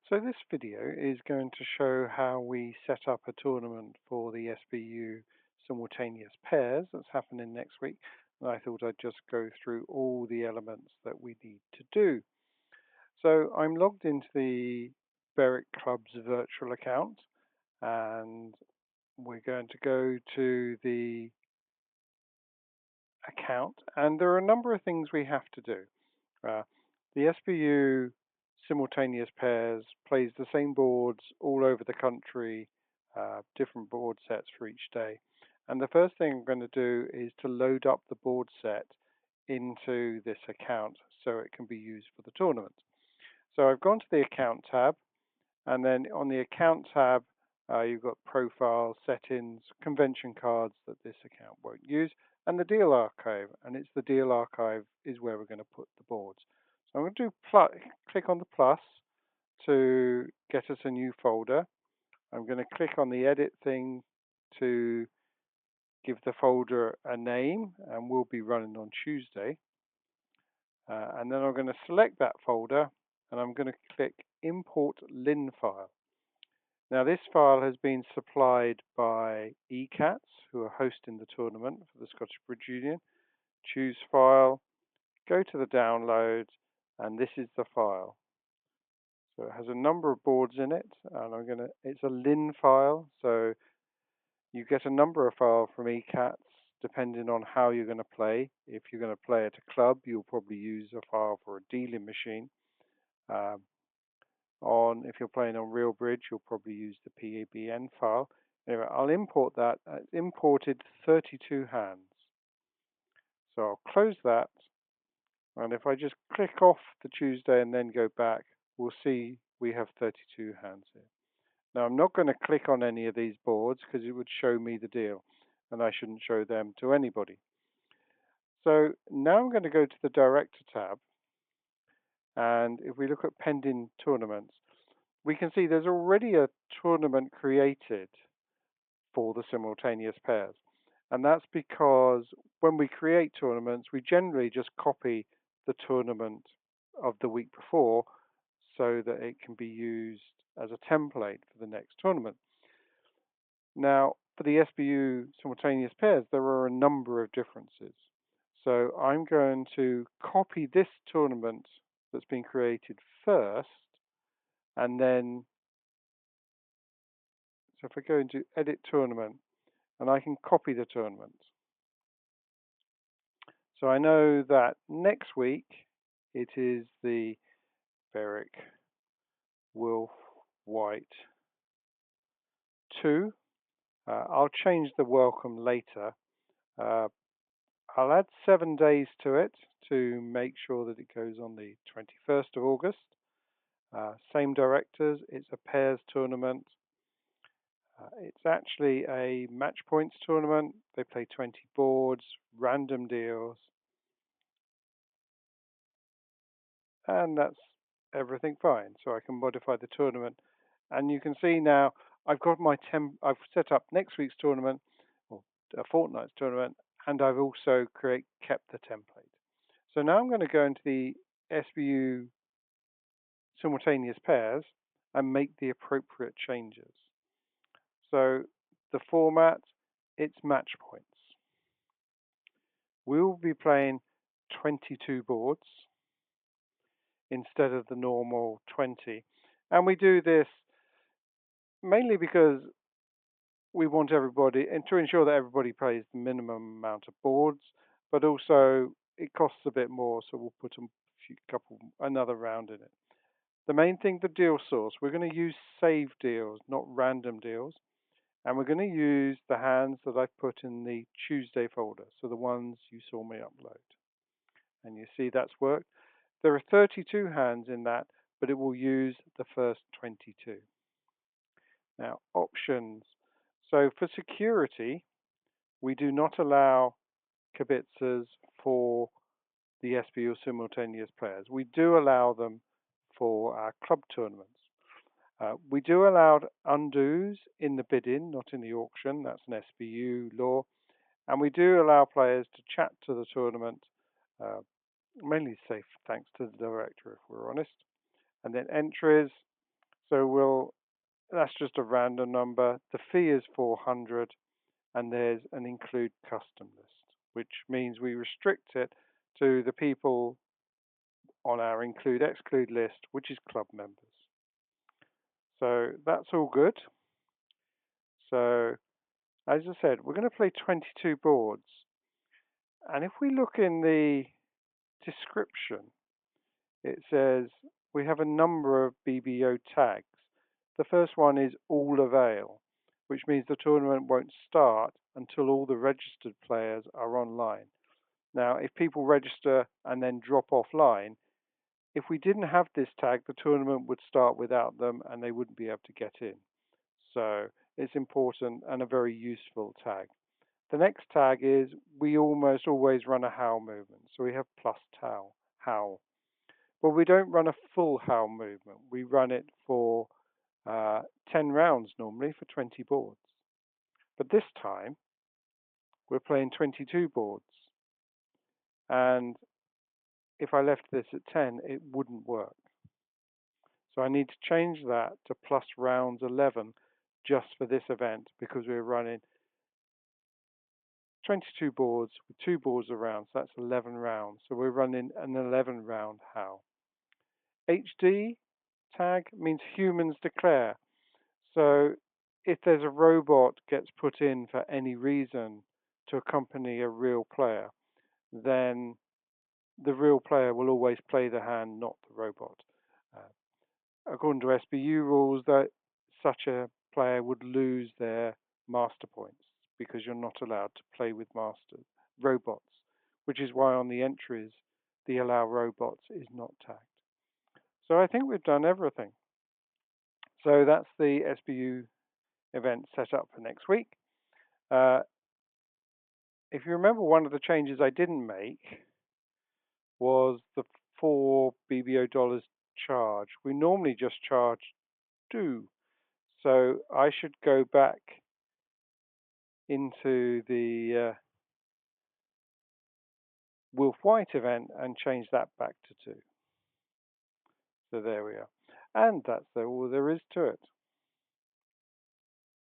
So this video is going to show how we set up a tournament for the SBU Simultaneous Pairs that's happening next week. And I thought I'd just go through all the elements that we need to do. So I'm logged into the Berwick Club's virtual account, and we're going to go to the account, and there are a number of things we have to do. The SBU Simultaneous Pairs plays the same boards all over the country, different board sets for each day. And the first thing I'm going to do is to load up the board set into this account so it can be used for the tournament. So I've gone to the account tab, and then on the account tab, you've got profile, settings, convention cards that this account won't use, and the deal archive. And it's the deal archive is where we're going to put the boards. So I'm going to click on the plus to get us a new folder. I'm going to click on the edit thing to give the folder a name, and we'll be running on Tuesday. And then I'm going to select that folder, and I'm going to click import lin file. Now this file has been supplied by ECATS, who are hosting the tournament for the Scottish Bridge Union. Choose file, go to the downloads, and this is the file. So it has a number of boards in it, and it's a lin file, so you get a number of files from ECATS depending on how you're going to play. If you're going to play at a club, you'll probably use a file for a dealing machine. If you're playing on Real Bridge, you'll probably use the PABN file. Anyway, I'll import that. It's imported 32 hands. So I'll close that, and if I just click off the Tuesday and then go back, we'll see we have 32 hands here. Now I'm not going to click on any of these boards because it would show me the deal, and I shouldn't show them to anybody. So now I'm going to go to the Director tab, and if we look at pending tournaments, we can see there's already a tournament created for the simultaneous pairs. And that's because when we create tournaments, we generally just copy the tournament of the week before so that it can be used as a template for the next tournament. Now, for the SBU simultaneous pairs, there are a number of differences. So I'm going to copy this tournament that's been created first, and then, so if I go into edit tournament, and I can copy the tournament. So I know that next week it is the Berwick Wolf White 2. I'll change the welcome later. I'll add 7 days to it to make sure that it goes on the 21st of August. Same directors, it's a pairs tournament. It's actually a match points tournament. They play 20 boards, random deals. And that's everything fine. So I can modify the tournament. And you can see now I've got I've set up next week's tournament, or a fortnight's tournament, and I've also kept the template. So now I'm going to go into the SBU simultaneous pairs and make the appropriate changes. So the format, it's match points. We will be playing 22 boards instead of the normal 20. And we do this mainly because we want everybody, and to ensure that everybody plays the minimum amount of boards, but also it costs a bit more, so we'll put another round in it. The main thing, the deal source, we're going to use save deals, not random deals, and we're going to use the hands that I've put in the Tuesday folder, so the ones you saw me upload. And you see that's worked. There are 32 hands in that, but it will use the first 22. Now, options. So for security, we do not allow kibitzers for the SBU simultaneous players. We do allow them for our club tournaments. We do allow undos in the bidding, not in the auction. That's an SBU law. And we do allow players to chat to the tournament, mainly safe thanks to the director, if we're honest. And then entries. So that's just a random number. The fee is 400, and there's an include custom list, which means we restrict it to the people on our include exclude list, which is club members. So that's all good. So as I said, we're going to play 22 boards. And if we look in the description, it says we have a number of BBO tags. The first one is all avail, which means the tournament won't start until all the registered players are online. Now, if people register and then drop offline, if we didn't have this tag, the tournament would start without them and they wouldn't be able to get in. So it's important and a very useful tag. The next tag is we almost always run a howl movement. So we have plus howl. But we don't run a full howl movement. We run it for 10 rounds normally for 20 boards. But this time we're playing 22 boards. And if I left this at 10, it wouldn't work. So I need to change that to plus rounds 11 just for this event because we're running 22 boards with 2 boards around, so that's 11 rounds. So we're running an 11 round howl. HD tag means humans declare. So if there's a robot gets put in for any reason to accompany a real player, then the real player will always play the hand, not the robot. According to SBU rules, that such a player would lose their master points because you're not allowed to play with robots, which is why on the entries the allow robots is not tagged. So I think we've done everything. So that's the SBU event set up for next week. If you remember, one of the changes I didn't make was the 4 BBO dollars charge. We normally just charge 2. So I should go back into the Wolf White event and change that back to 2. So there we are. And that's all there is to it.